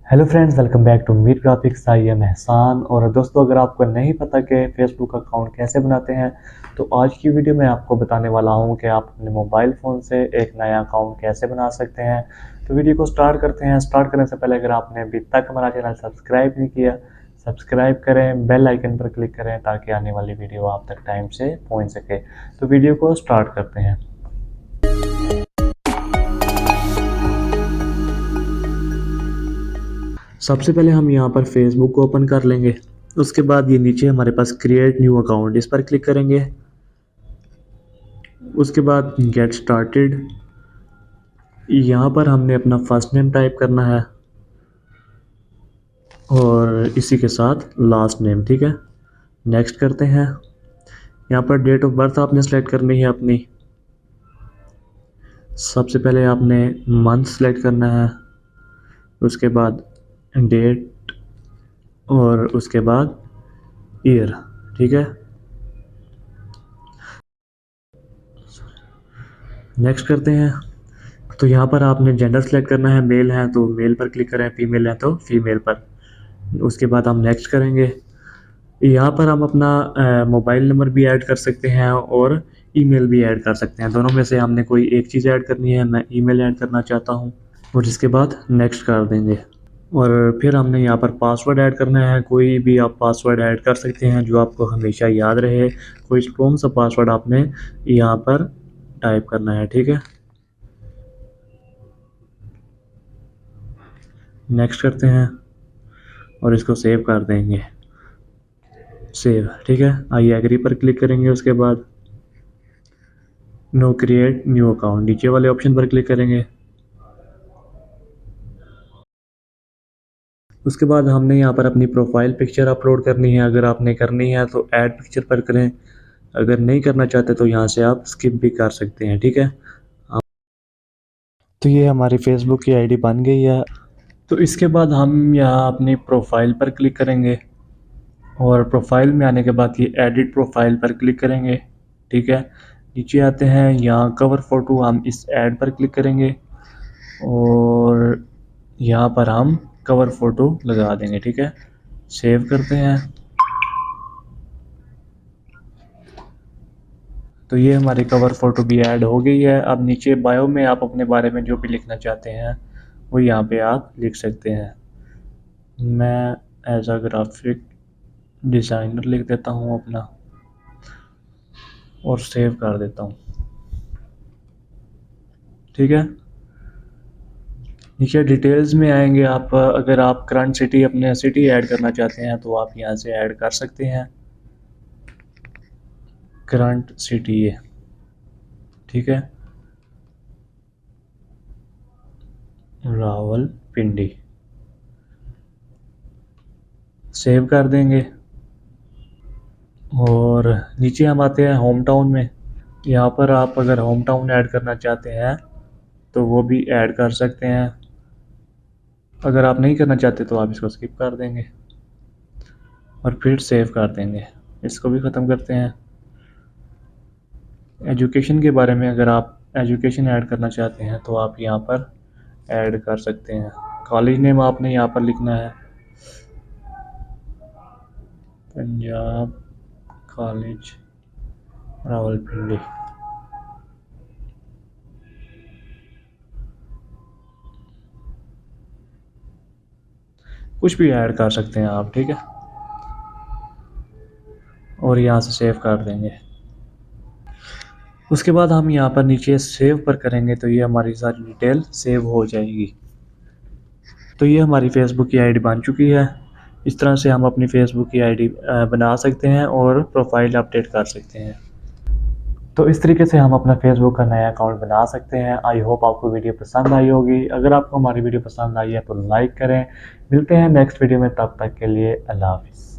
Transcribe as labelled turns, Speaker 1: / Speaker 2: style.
Speaker 1: Hello friends, welcome back to Mir graphics. I am Ehsan. और दोस्तों, अगर आपको नहीं पता कि फेसबुक अकाउंट कैसे बनाते हैं तो आज की वीडियो में आपको बताने वाला हूं कि आप अपने मोबाइल फ़ोन से एक नया अकाउंट कैसे बना सकते हैं। तो वीडियो को स्टार्ट करते हैं। स्टार्ट करने से पहले अगर आपने अभी तक हमारा चैनल सब्सक्राइब नहीं किया, सब्सक्राइब करें, बेल आइकन पर क्लिक करें ताकि आने वाली वीडियो आप तक टाइम से पहुँच सके। तो वीडियो को स्टार्ट करते हैं। सबसे पहले हम यहाँ पर फेसबुक को ओपन कर लेंगे। उसके बाद ये नीचे हमारे पास क्रिएट न्यू अकाउंट, इस पर क्लिक करेंगे। उसके बाद गेट स्टार्टेड, यहाँ पर हमने अपना फर्स्ट नेम टाइप करना है और इसी के साथ लास्ट नेम। ठीक है, नेक्स्ट करते हैं। यहाँ पर डेट ऑफ बर्थ आपने सेलेक्ट करनी है अपनी। सबसे पहले आपने मंथ सेलेक्ट करना है, उसके बाद डेट और उसके बाद ईयर। ठीक है, नेक्स्ट करते हैं। तो यहाँ पर आपने जेंडर सेलेक्ट करना है, मेल है तो मेल पर क्लिक करें, फीमेल है तो फीमेल पर। उसके बाद हम नेक्स्ट करेंगे। यहाँ पर हम अपना मोबाइल नंबर भी ऐड कर सकते हैं और ईमेल भी ऐड कर सकते हैं। दोनों में से हमने कोई एक चीज़ ऐड करनी है। मैं ईमेल ऐड करना चाहता हूँ और इसके बाद नेक्स्ट कर देंगे। और फिर हमने यहाँ पर पासवर्ड ऐड करना है। कोई भी आप पासवर्ड ऐड कर सकते हैं जो आपको हमेशा याद रहे। कोई स्ट्रॉन्ग सा पासवर्ड आपने यहाँ पर टाइप करना है। ठीक है, नेक्स्ट करते हैं और इसको सेव कर देंगे। सेव, ठीक है। आई एग्री पर क्लिक करेंगे। उसके बाद नो क्रिएट न्यू अकाउंट, नीचे वाले ऑप्शन पर क्लिक करेंगे। उसके बाद हमने यहाँ पर अपनी प्रोफाइल पिक्चर अपलोड करनी है। अगर आपने करनी है तो ऐड पिक्चर पर करें, अगर नहीं करना चाहते तो यहाँ से आप स्किप भी कर सकते हैं। ठीक है, तो ये हमारी फेसबुक की आईडी बन गई है। तो इसके बाद हम यहाँ अपनी प्रोफाइल पर क्लिक करेंगे और प्रोफाइल में आने के बाद ये एडिट प्रोफाइल पर क्लिक करेंगे। ठीक है, नीचे आते हैं, यहाँ कवर फ़ोटो, हम इस ऐड पर क्लिक करेंगे और यहाँ पर हम कवर फ़ोटो लगा देंगे। ठीक है, सेव करते हैं। तो ये हमारी कवर फ़ोटो भी ऐड हो गई है। अब नीचे बायो में आप अपने बारे में जो भी लिखना चाहते हैं वो यहाँ पे आप लिख सकते हैं। मैं एज अ ग्राफिक डिज़ाइनर लिख देता हूँ अपना और सेव कर देता हूँ। ठीक है, नीचे डिटेल्स में आएंगे आप। अगर आप करंट सिटी, अपने सिटी ऐड करना चाहते हैं तो आप यहाँ से ऐड कर सकते हैं करंट सिटी है। ठीक है, रावलपिंडी, सेव कर देंगे। और नीचे हम आते हैं होम टाउन में। यहाँ पर आप अगर होम टाउन ऐड करना चाहते हैं तो वो भी ऐड कर सकते हैं। अगर आप नहीं करना चाहते तो आप इसको स्किप कर देंगे और फिर सेव कर देंगे। इसको भी ख़त्म करते हैं। एजुकेशन के बारे में, अगर आप एजुकेशन ऐड करना चाहते हैं तो आप यहाँ पर ऐड कर सकते हैं। कॉलेज नेम आपने यहाँ पर लिखना है, पंजाब कॉलेज रावलपिंडी। कुछ भी ऐड कर सकते हैं आप। ठीक है, और यहाँ से सेव कर देंगे। उसके बाद हम यहाँ पर नीचे सेव पर करेंगे तो ये हमारी सारी डिटेल सेव हो जाएगी। तो ये हमारी फेसबुक की आईडी बन चुकी है। इस तरह से हम अपनी फेसबुक की आईडी बना सकते हैं और प्रोफाइल अपडेट कर सकते हैं। तो इस तरीके से हम अपना फेसबुक का नया अकाउंट बना सकते हैं। आई होप आपको वीडियो पसंद आई होगी। अगर आपको हमारी वीडियो पसंद आई है तो लाइक करें। मिलते हैं नेक्स्ट वीडियो में, तब तक के लिए अल्लाह हाफिज़।